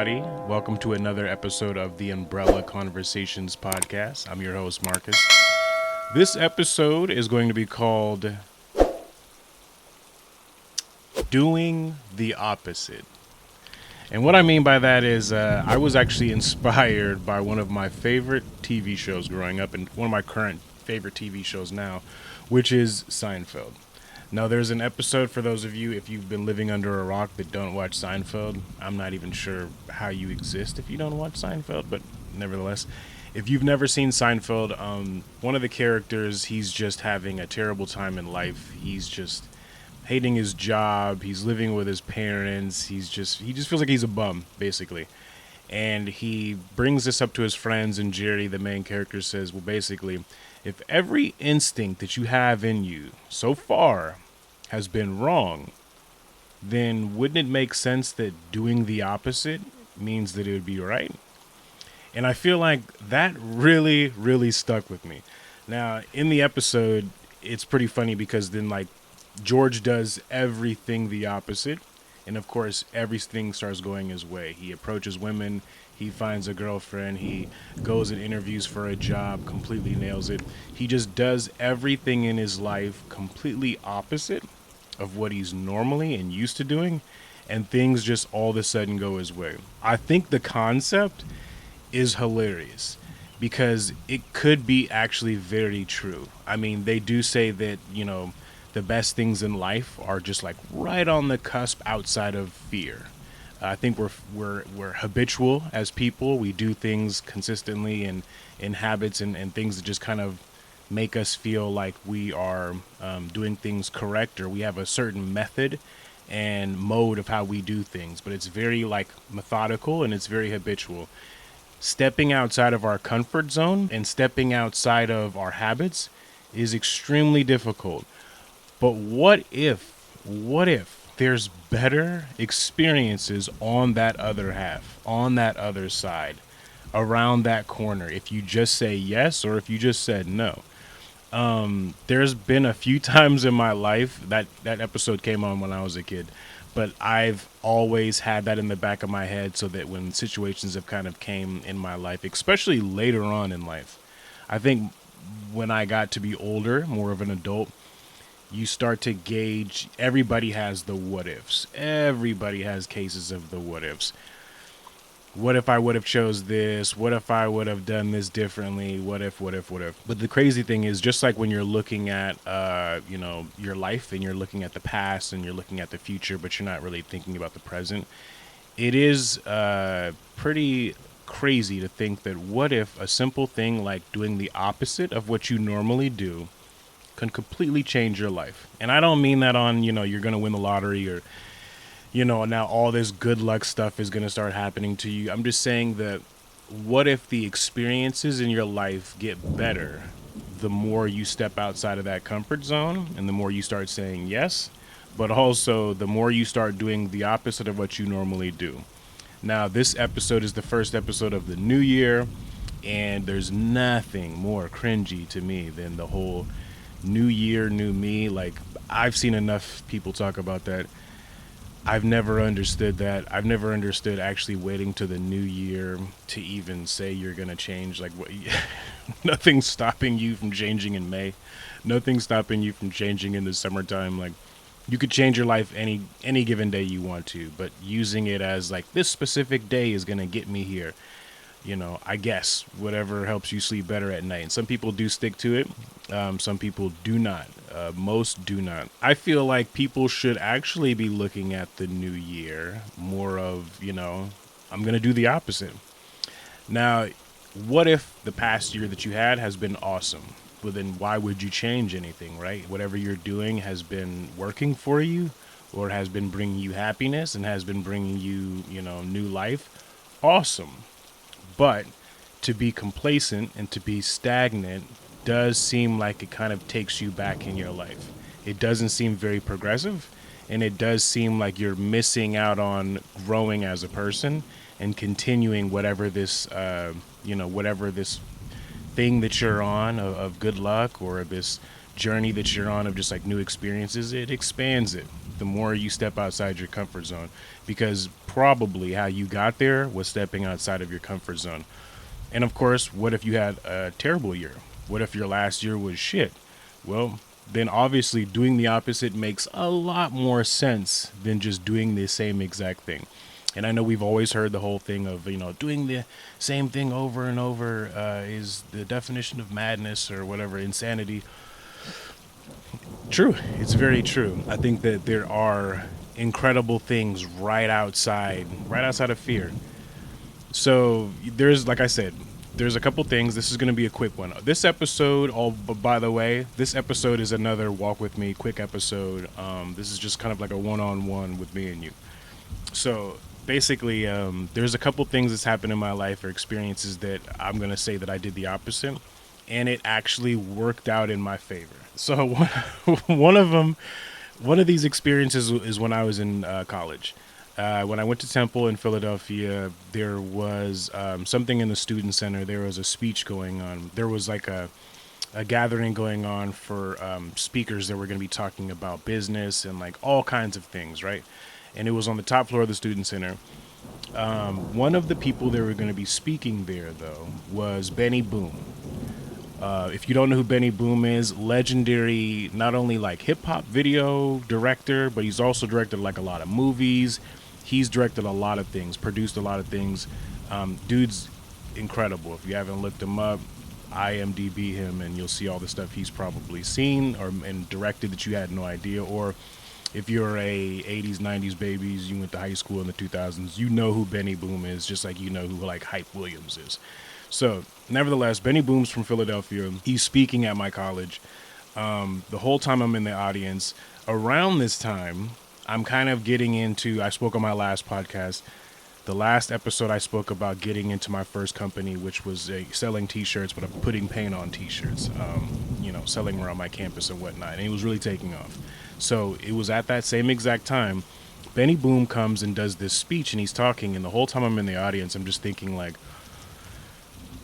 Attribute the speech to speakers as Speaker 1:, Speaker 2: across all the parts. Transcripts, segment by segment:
Speaker 1: everybody. Welcome to another episode of the Umbrella Conversations podcast. I'm your host, Marcus. This episode is going to be called Doing the Opposite. And what I mean by that is I was actually inspired by one of my favorite TV shows growing up and one of my current favorite TV shows now, which is Seinfeld. Now, there's an episode for those of you, if you've been living under a rock that don't watch Seinfeld. I'm not even sure how you exist if you don't watch Seinfeld, but nevertheless, if you've never seen Seinfeld, one of the characters, he's just having a terrible time in life. He's just hating his job. He's living with his parents. He just feels like he's a bum, basically. And he brings this up to his friends, and Jerry, the main character, says, well, basically, if every instinct that you have in you so far has been wrong, then wouldn't it make sense that doing the opposite means that it would be right? And I feel like that really, really stuck with me. Now, in the episode, it's pretty funny because then, like, George does everything the opposite. And, of course, everything starts going his way. He approaches women. He finds a girlfriend. He goes and interviews for a job, completely nails it. He just does everything in his life completely opposite of what he's normally and used to doing. And things just all of a sudden go his way. I think the concept is hilarious because it could be actually very true. I mean, they do say that, the best things in life are just like right on the cusp outside of fear. I think we're habitual as people. We do things consistently and in habits and things that just kind of make us feel like we are doing things correct, or we have a certain method and mode of how we do things. But it's very like methodical and it's very habitual. Stepping outside of our comfort zone and stepping outside of our habits is extremely difficult. But what if there's better experiences on that other half, on that other side, around that corner, if you just say yes or if you just said no? There's been a few times in my life that episode came on when I was a kid, but I've always had that in the back of my head so that when situations have kind of came in my life, especially later on in life, I think when I got to be older, more of an adult, you start to gauge. Everybody has the what ifs. Everybody has cases of the what ifs. What if I would have chose this? What if I would have done this differently? What if? But the crazy thing is, just like when you're looking at, your life and you're looking at the past and you're looking at the future, but you're not really thinking about the present, it is pretty crazy to think that what if a simple thing like doing the opposite of what you normally do can completely change your life. And I don't mean that on, you're going to win the lottery or, now all this good luck stuff is going to start happening to you. I'm just saying that what if the experiences in your life get better the more you step outside of that comfort zone and the more you start saying yes, but also the more you start doing the opposite of what you normally do. Now, this episode is the first episode of the new year, and there's nothing more cringy to me than the whole new year, new me. Like, I've seen enough people talk about that. I've never understood that. I've never understood actually waiting to the new year to even say you're going to change. Like, what? Nothing's stopping you from changing in May. Nothing's stopping you from changing in the summertime. Like, you could change your life any given day you want to, but using it as like this specific day is going to get me here. I guess whatever helps you sleep better at night. And some people do stick to it. Some people do not. Most do not. I feel like people should actually be looking at the new year more of, I'm going to do the opposite. Now, what if the past year that you had has been awesome? Well, then why would you change anything, right? Whatever you're doing has been working for you, or has been bringing you happiness and has been bringing you, new life. Awesome. But to be complacent and to be stagnant does seem like it kind of takes you back in your life. It doesn't seem very progressive, and it does seem like you're missing out on growing as a person and continuing whatever this, whatever this thing that you're on of good luck, or this journey that you're on of just like new experiences, it expands it. The more you step outside your comfort zone, because probably how you got there was stepping outside of your comfort zone. And of course, what if you had a terrible year? What if your last year was shit? Well, then obviously doing the opposite makes a lot more sense than just doing the same exact thing. And I know we've always heard the whole thing of, doing the same thing over and over is the definition of madness or whatever, insanity. True. It's very true. I think that there are incredible things right outside of fear. So there's, like I said, there's a couple things. This is going to be a quick one. This episode, by the way, this episode is another walk with me, quick episode. This is just kind of like a one-on-one with me and you. So basically, there's a couple things that's happened in my life or experiences that I'm going to say that I did the opposite, and it actually worked out in my favor. So one of them, one of these experiences is when I was in college. When I went to Temple in Philadelphia, there was something in the student center. There was a speech going on. There was like a gathering going on for speakers that were going to be talking about business and like all kinds of things, right? And it was on the top floor of the student center. One of the people that were going to be speaking there, though, was Benny Boom. If you don't know who Benny Boom is, legendary, not only like hip hop video director, but he's also directed like a lot of movies. He's directed a lot of things, produced a lot of things. Dude's incredible. If you haven't looked him up, IMDb him, and you'll see all the stuff he's probably seen or and directed that you had no idea. Or if you're a 80s, 90s babies, you went to high school in the 2000s, you know who Benny Boom is, just like you know who like Hype Williams is. So, nevertheless, Benny Boom's from Philadelphia. He's speaking at my college. The whole time I'm in the audience, around this time, I'm kind of getting into, I spoke on my last podcast. The last episode I spoke about getting into my first company, which was selling t-shirts, but I'm putting paint on t-shirts, selling around my campus and whatnot. And it was really taking off. So it was at that same exact time, Benny Boom comes and does this speech and he's talking. And the whole time I'm in the audience, I'm just thinking like,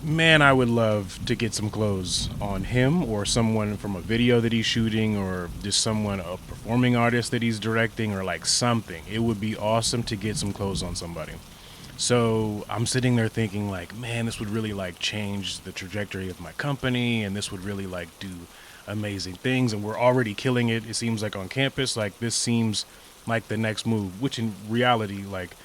Speaker 1: man, I would love to get some clothes on him or someone from a video that he's shooting or just someone, a performing artist that he's directing or like something. It would be awesome to get some clothes on somebody. So I'm sitting there thinking like, man, this would really like change the trajectory of my company and this would really like do amazing things. And we're already killing it. It seems like on campus, like this seems like the next move, which in reality, like,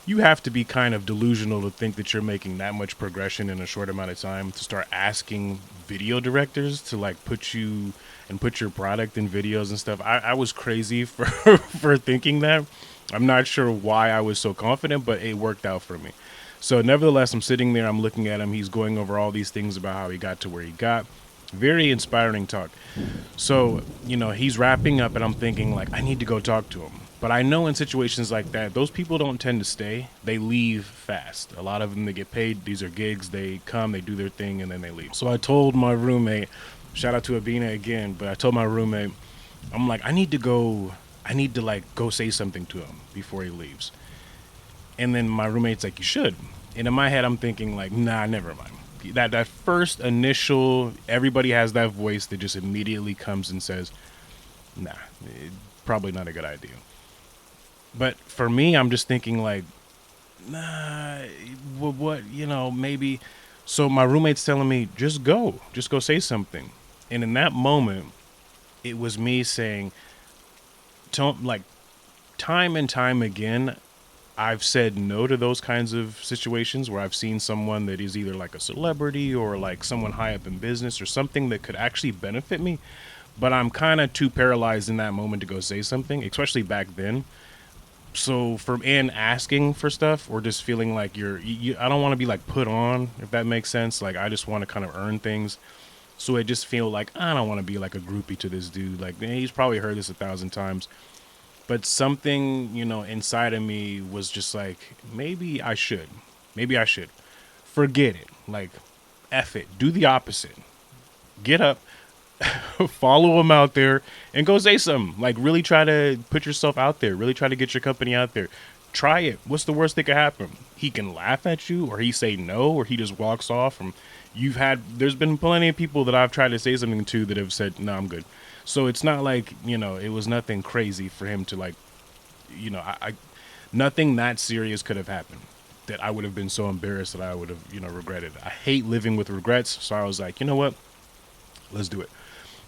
Speaker 1: you have to be kind of delusional to think that you're making that much progression in a short amount of time to start asking video directors to like put you and put your product in videos and stuff. I was crazy for for thinking that. I'm not sure why I was so confident, but it worked out for me. So nevertheless, I'm sitting there, I'm looking at him. He's going over all these things about how he got to where he got. Very inspiring talk. So, he's wrapping up and I'm thinking like, I need to go talk to him. But I know in situations like that, those people don't tend to stay. They leave fast. A lot of them, they get paid. These are gigs. They come, they do their thing, and then they leave. So I told my roommate, shout out to Abina again, but I told my roommate, I'm like, I need to go say something to him before he leaves. And then my roommate's like, you should. And in my head, I'm thinking like, nah, never mind. That first initial, everybody has that voice that just immediately comes and says, nah, probably not a good idea. But for me, I'm just thinking like, nah, what, maybe. So my roommate's telling me, just go say something. And in that moment, it was me saying, like, time and time again, I've said no to those kinds of situations where I've seen someone that is either like a celebrity or like someone high up in business or something that could actually benefit me. But I'm kind of too paralyzed in that moment to go say something, especially back then. So asking for stuff or just feeling like I don't want to be like put on, if that makes sense. Like I just want to kind of earn things. So I just feel like I don't want to be like a groupie to this dude. Like he's probably heard this 1,000 times, but something, inside of me was just like, maybe I should forget it. Like, F it, do the opposite, get up, follow him out there and go say something. Like really try to put yourself out there, really try to get your company out there. try it. What's the worst that could happen? He can laugh at you, or he say no, or he just walks off. And there's been plenty of people that I've tried to say something to that have said, no, I'm good. So it's not like, it was nothing crazy for him to like, I nothing that serious could have happened that I would have been so embarrassed that I would have, regretted. I hate living with regrets. So I was like, you know what? Let's do it.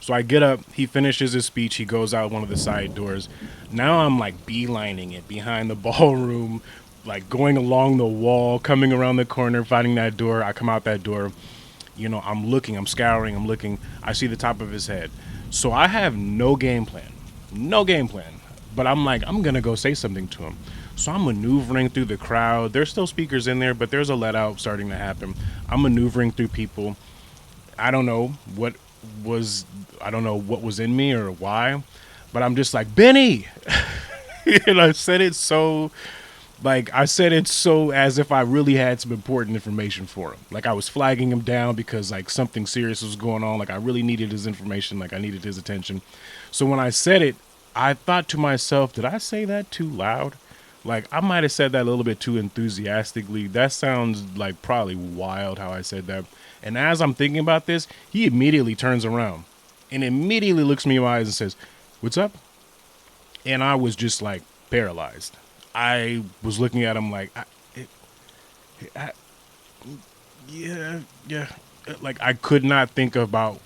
Speaker 1: So I get up, he finishes his speech, he goes out one of the side doors. Now I'm like beelining it behind the ballroom, like going along the wall, coming around the corner, finding that door. I come out that door, I'm looking, I'm scouring, I'm looking. I see the top of his head. So I have no game plan. No game plan. But I'm like, I'm going to go say something to him. So I'm maneuvering through the crowd. There's still speakers in there, but there's a let out starting to happen. I'm maneuvering through people. I don't know what was in me or why, but I'm just like, Benny. And I said it so as if I really had some important information for him. Like I was flagging him down because like something serious was going on. Like I really needed his information. Like I needed his attention. So when I said it, I thought to myself, did I say that too loud? Like I might have said that a little bit too enthusiastically. That sounds like probably wild how I said that. And as I'm thinking about this, he immediately turns around and immediately looks me in my eyes and says, "What's up?" And I was just like paralyzed. I was looking at him like, yeah. Like I could not think about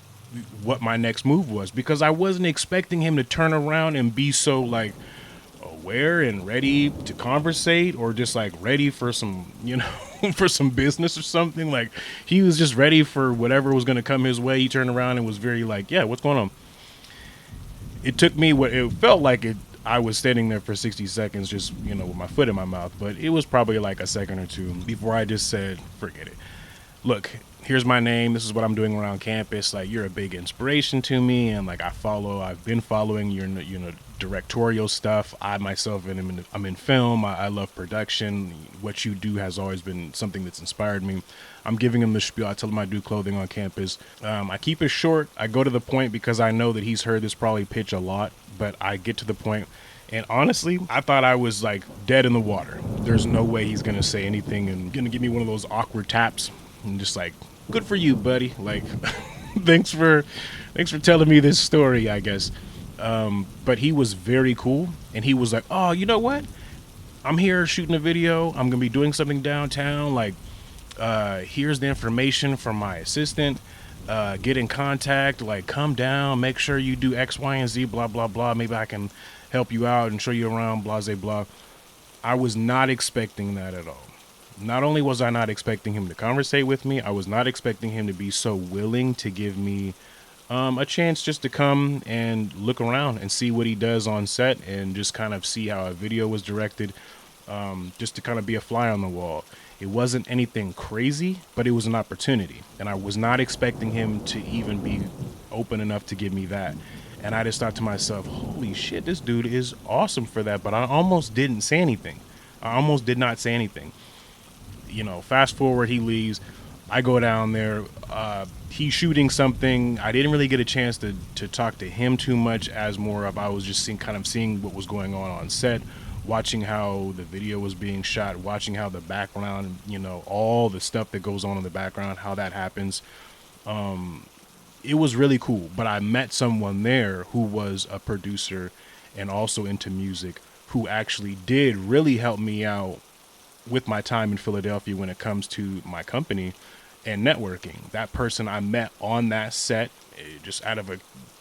Speaker 1: what my next move was because I wasn't expecting him to turn around and be so like aware and ready to conversate or just like ready for some, for some business or something. Like he was just ready for whatever was going to come his way. He turned around and was very like, yeah, what's going on? It took me it felt like I was standing there for 60 seconds just, with my foot in my mouth, but it was probably like a second or two before I just said, forget it. Look, here's my name. This is what I'm doing around campus. Like, you're a big inspiration to me. And like, I've been following your, directorial stuff. I myself, I'm in film. I love production. What you do has always been something that's inspired me. I'm giving him the spiel. I tell him I do clothing on campus. I keep it short. I go to the point because I know that he's heard this probably pitch a lot, but I get to the point. And honestly, I thought I was like dead in the water. There's no way he's going to say anything and going to give me one of those awkward taps. And just like, good for you, buddy. Like, thanks for telling me this story, I guess. But he was very cool. And he was like, oh, you know what? I'm here shooting a video. I'm going to be doing something downtown. Like, here's the information from my assistant. Get in contact. Like, come down. Make sure you do X, Y, and Z, blah, blah, blah. Maybe I can help you out and show you around, blah, blah, blah. I was not expecting that at all. Not only was I not expecting him to conversate with me, I was not expecting him to be so willing to give me a chance just to come and look around and see what he does on set and just kind of see how a video was directed, just to kind of be a fly on the wall. It wasn't anything crazy, but it was an opportunity. And I was not expecting him to even be open enough to give me that. And I just thought to myself, holy shit, this dude is awesome for that. But I almost didn't say anything. I almost did not say anything. Fast forward, he leaves. I go down there. He's shooting something. I didn't really get a chance to talk to him too much, as more of I was just seeing what was going on set, watching how the video was being shot, watching how the background, all the stuff that goes on in the background, how that happens. It was really cool. But I met someone there who was a producer and also into music, who actually did really help me out with my time in Philadelphia when it comes to my company and networking. That person I met on that set, just out of a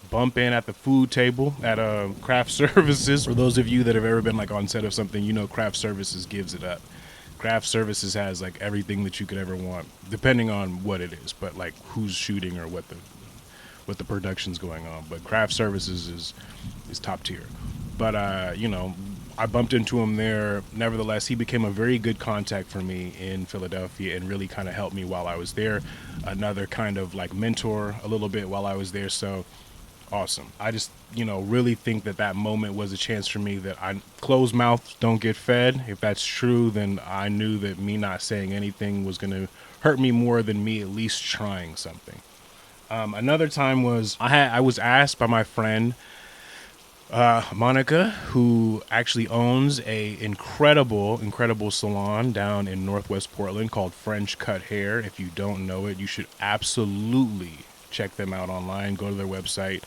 Speaker 1: bump in at the food table at Craft Services. For those of you that have ever been like on set of something, Craft Services gives it up. Craft Services has like everything that you could ever want, depending on what it is, but like who's shooting or what the production's going on. But Craft Services is top tier. But I bumped into him there. Nevertheless, he became a very good contact for me in Philadelphia and really kind of helped me while I was there. Another kind of like mentor a little bit while I was there. So awesome. I just, really think that moment was a chance for me that closed mouths don't get fed. If that's true, then I knew that me not saying anything was going to hurt me more than me at least trying something. Another time was I was asked by my friend Monica, who actually owns a incredible salon down in Northwest Portland called French Cut Hair. If you don't know it, you should absolutely check them out online. Go to their website.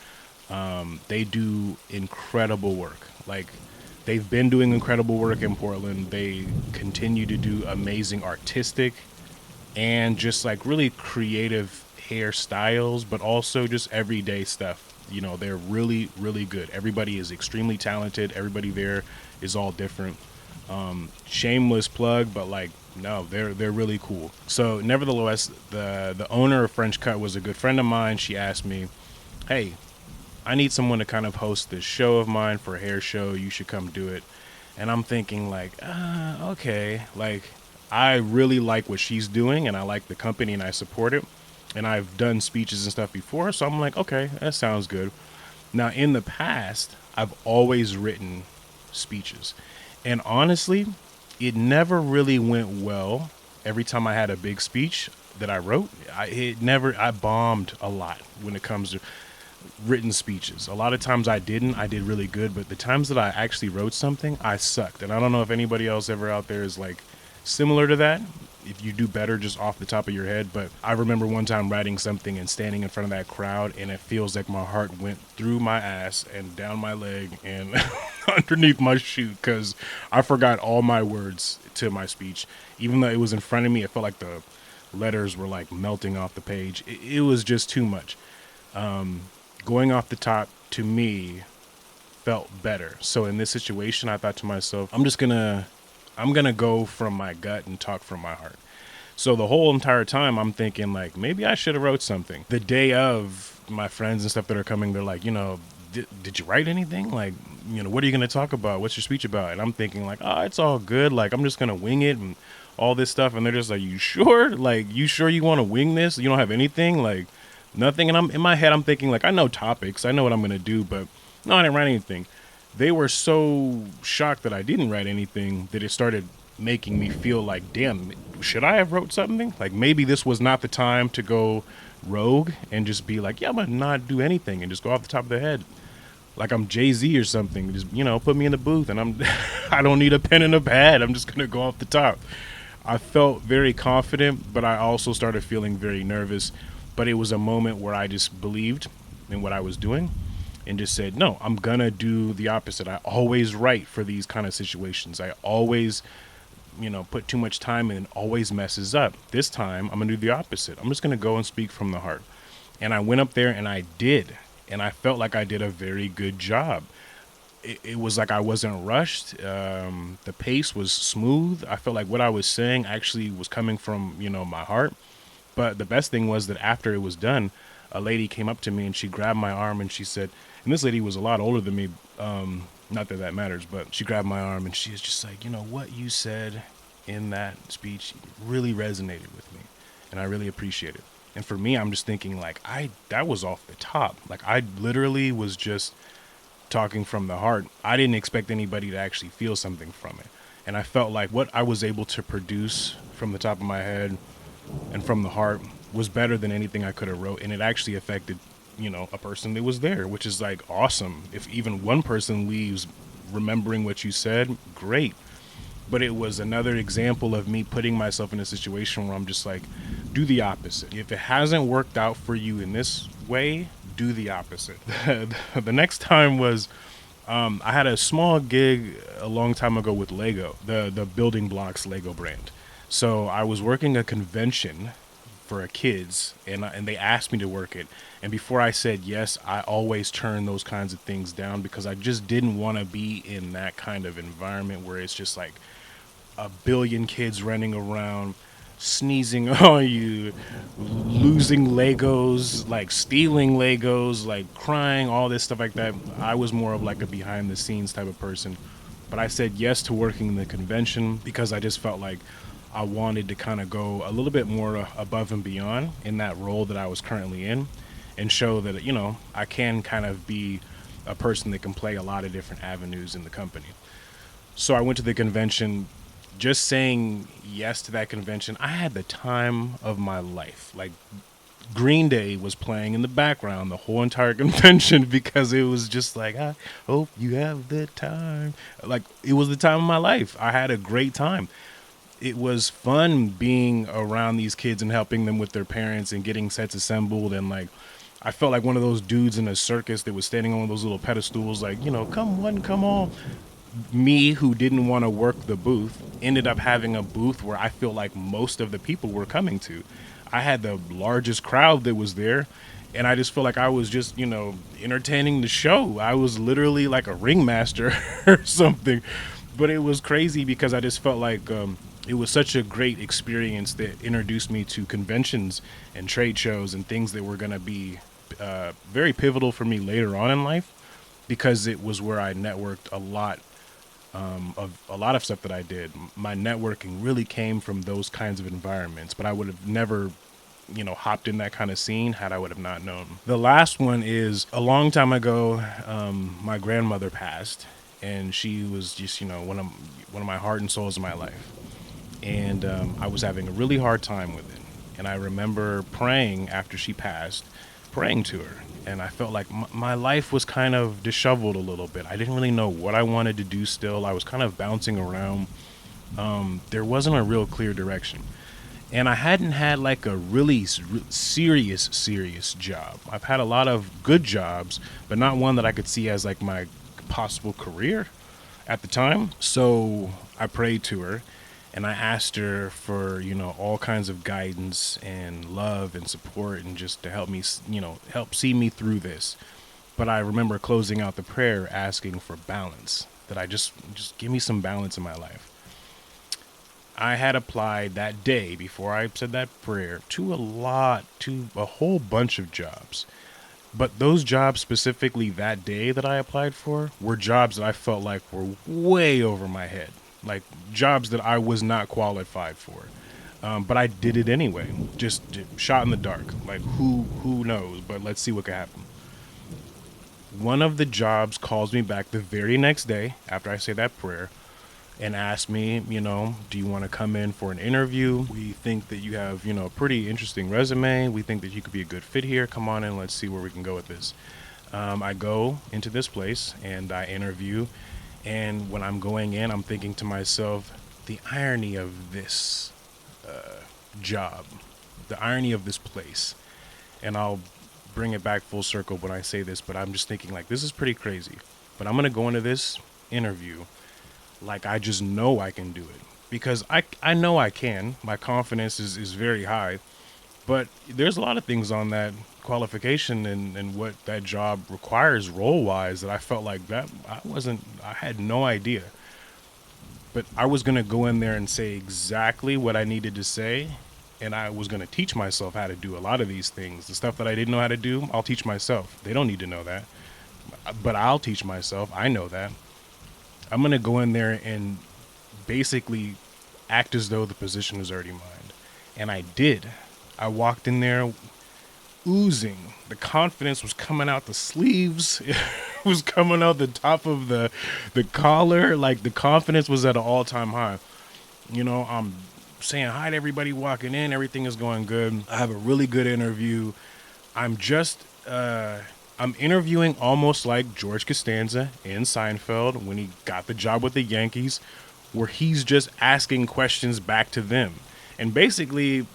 Speaker 1: They do incredible work. Like, they've been doing incredible work in Portland. They continue to do amazing artistic and just like really creative hairstyles, but also just everyday stuff. You know, they're really good. Everybody is extremely talented. Everybody there is all different. Shameless plug, but like, no, they're really cool. So nevertheless, the owner of French Cut was a good friend of mine. She asked me, hey, I need someone to kind of host this show of mine for a hair show. You should come do it. And I'm thinking like, okay, like, I really like what she's doing and I like the company and I support it. And I've done speeches and stuff before. So I'm like, okay, that sounds good. Now, in the past, I've always written speeches. And honestly, it never really went well. Every time I had a big speech that I wrote, I bombed a lot when it comes to written speeches. A lot of times I did really good, but the times that I actually wrote something, I sucked. And I don't know if anybody else ever out there is like similar to that, if you do better just off the top of your head. But I remember one time writing something and standing in front of that crowd, and it feels like my heart went through my ass and down my leg and underneath my shoe, because I forgot all my words to my speech. Even though it was in front of me, it felt like the letters were like melting off the page. It was just too much. Going off the top, to me, felt better. So in this situation, I thought to myself, I'm gonna go from my gut and talk from my heart. So the whole entire time I'm thinking like, maybe I should have wrote something. The day of, my friends and stuff that are coming, they're like, did you write anything? Like, what are you gonna talk about? What's your speech about? And I'm thinking like, oh, it's all good. Like, I'm just gonna wing it and all this stuff. And they're just like, you sure? Like, you sure you want to wing this? You don't have anything? Like, nothing? And I'm in my head, I'm thinking like, I know topics, I know what I'm gonna do, but no, I didn't write anything. They were so shocked that I didn't write anything that it started making me feel like, damn, should I have wrote something? Like, maybe this was not the time to go rogue and just be like, yeah, I'm gonna not do anything and just go off the top of the head like I'm Jay-Z or something. Just, put me in the booth and I don't need a pen and a pad. I'm just gonna go off the top. I felt very confident, but I also started feeling very nervous. But it was a moment where I just believed in what I was doing and just said, no, I'm gonna do the opposite. I always write for these kind of situations. I always, put too much time in and it always messes up. This time, I'm gonna do the opposite. I'm just gonna go and speak from the heart. And I went up there and I did. And I felt like I did a very good job. It was like I wasn't rushed. The pace was smooth. I felt like what I was saying actually was coming from, my heart. But the best thing was that after it was done, a lady came up to me and she grabbed my arm and she said, and this lady was a lot older than me, not that that matters, but she grabbed my arm and she was just like, what you said in that speech really resonated with me, and I really appreciate it. And for me, I'm just thinking like, that was off the top. Like, I literally was just talking from the heart. I didn't expect anybody to actually feel something from it. And I felt like what I was able to produce from the top of my head and from the heart was better than anything I could have wrote. And it actually affected, a person that was there, which is like awesome. If even one person leaves remembering what you said, great. But it was another example of me putting myself in a situation where I'm just like, do the opposite. If it hasn't worked out for you in this way, do the opposite. The next time was, I had a small gig a long time ago with Lego, the building blocks Lego brand. So I was working a convention for kids, and they asked me to work it. And before I said yes, I always turn those kinds of things down because I just didn't want to be in that kind of environment where it's just like a billion kids running around, sneezing on you, losing Legos, like stealing Legos, like crying, all this stuff like that. I was more of like a behind the scenes type of person. But I said yes to working in the convention because I just felt like I wanted to kind of go a little bit more above and beyond in that role that I was currently in and show that, I can kind of be a person that can play a lot of different avenues in the company. So I went to the convention. Just saying yes to that convention, I had the time of my life. Like, Green Day was playing in the background the whole entire convention because it was just like, I hope you have the time. Like, it was the time of my life. I had a great time. It was fun being around these kids and helping them with their parents and getting sets assembled. And like, I felt like one of those dudes in a circus that was standing on one of those little pedestals, like, come one, come all. Me, who didn't want to work the booth, ended up having a booth where I feel like most of the people were coming to. I had the largest crowd that was there, and I just feel like I was just, entertaining the show. I was literally like a ringmaster or something. But it was crazy because I just felt like it was such a great experience that introduced me to conventions and trade shows and things that were going to be very pivotal for me later on in life, because it was where I networked a lot of a lot of stuff that I did. My networking really came from those kinds of environments, but I would have never, hopped in that kind of scene had I would have not known. The last one is a long time ago. My grandmother passed, and she was just, one of my heart and souls in my life. And I was having a really hard time with it. And I remember praying after she passed, praying to her. And I felt like my life was kind of disheveled a little bit. I didn't really know what I wanted to do still. I was kind of bouncing around. There wasn't a real clear direction. And I hadn't had like a really serious job. I've had a lot of good jobs, but not one that I could see as like my possible career at the time. So I prayed to her and I asked her for, all kinds of guidance and love and support, and just to help me, help see me through this. But I remember closing out the prayer asking for balance, that I just give me some balance in my life. I had applied that day before I said that prayer to a whole bunch of jobs. But those jobs specifically that day that I applied for were jobs that I felt like were way over my head. Like jobs that I was not qualified for. But I did it anyway. Just shot in the dark. Like who knows, but let's see what could happen. One of the jobs calls me back the very next day after I say that prayer and asked me, do you want to come in for an interview? We think that you have, a pretty interesting resume. We think that you could be a good fit here. Come on in. Let's see where we can go with this. I go into this place and I interview. And when I'm going in, I'm thinking to myself, the irony of this job, the irony of this place. And I'll bring it back full circle when I say this, but I'm just thinking like, this is pretty crazy. But I'm going to go into this interview like I just know I can do it, because I know I can. My confidence is very high, but there's a lot of things on that qualification and what that job requires role wise that I felt like that I had no idea. But I was going to go in there and say exactly what I needed to say, and I was going to teach myself how to do a lot of these things. The stuff that I didn't know how to do, I'll teach myself. They don't need to know that, but I'll teach myself. I know that. I'm going to go in there and basically act as though the position is already mine. And I did. I walked in there oozing. The confidence was coming out the sleeves. It was coming out the top of the collar. Like, the confidence was at an all-time high. I'm saying hi to everybody walking in. Everything is going good. I have a really good interview. I'm interviewing almost like George Costanza in Seinfeld when he got the job with the Yankees, where he's just asking questions back to them and basically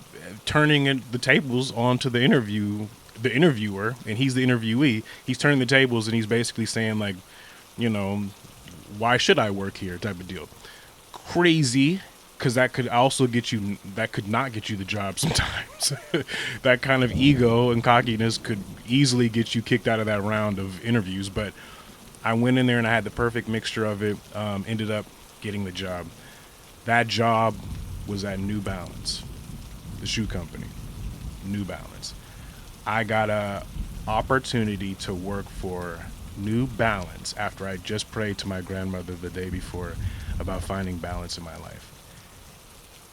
Speaker 1: turning the tables onto the interviewer, and he's the interviewee. He's turning the tables and he's basically saying like, why should I work here type of deal. Crazy. Because that could not get you the job sometimes. That kind of ego and cockiness could easily get you kicked out of that round of interviews. But I went in there and I had the perfect mixture of it. Ended up getting the job. That job was at New Balance, the shoe company. New Balance. I got a opportunity to work for New Balance after I just prayed to my grandmother the day before about finding balance in my life.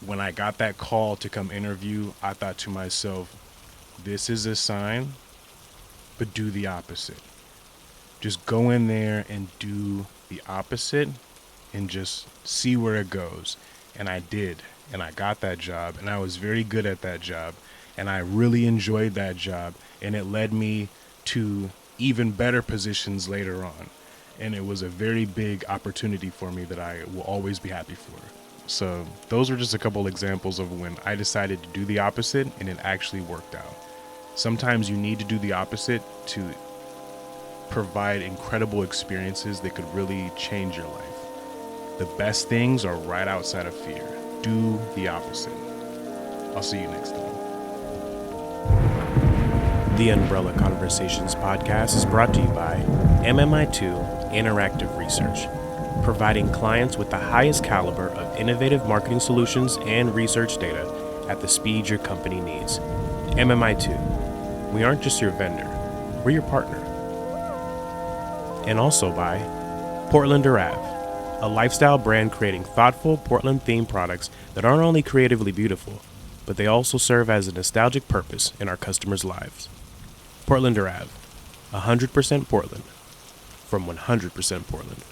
Speaker 1: When I got that call to come interview, I thought to myself, this is a sign, but do the opposite. Just go in there and do the opposite and just see where it goes. And I did. And I got that job, and I was very good at that job. And I really enjoyed that job, and it led me to even better positions later on. And it was a very big opportunity for me that I will always be happy for. So those were just a couple examples of when I decided to do the opposite and it actually worked out. Sometimes you need to do the opposite to provide incredible experiences that could really change your life. The best things are right outside of fear. Do the opposite. I'll see you next time.
Speaker 2: The Umbrella Conversations podcast is brought to you by MMI2 Interactive Research, providing clients with the highest caliber of innovative marketing solutions and research data at the speed your company needs. MMI2, we aren't just your vendor, we're your partner. And also by Portlander Ave, a lifestyle brand creating thoughtful Portland-themed products that aren't only creatively beautiful, but they also serve as a nostalgic purpose in our customers' lives. Portlander Ave, 100% Portland, from 100% Portland.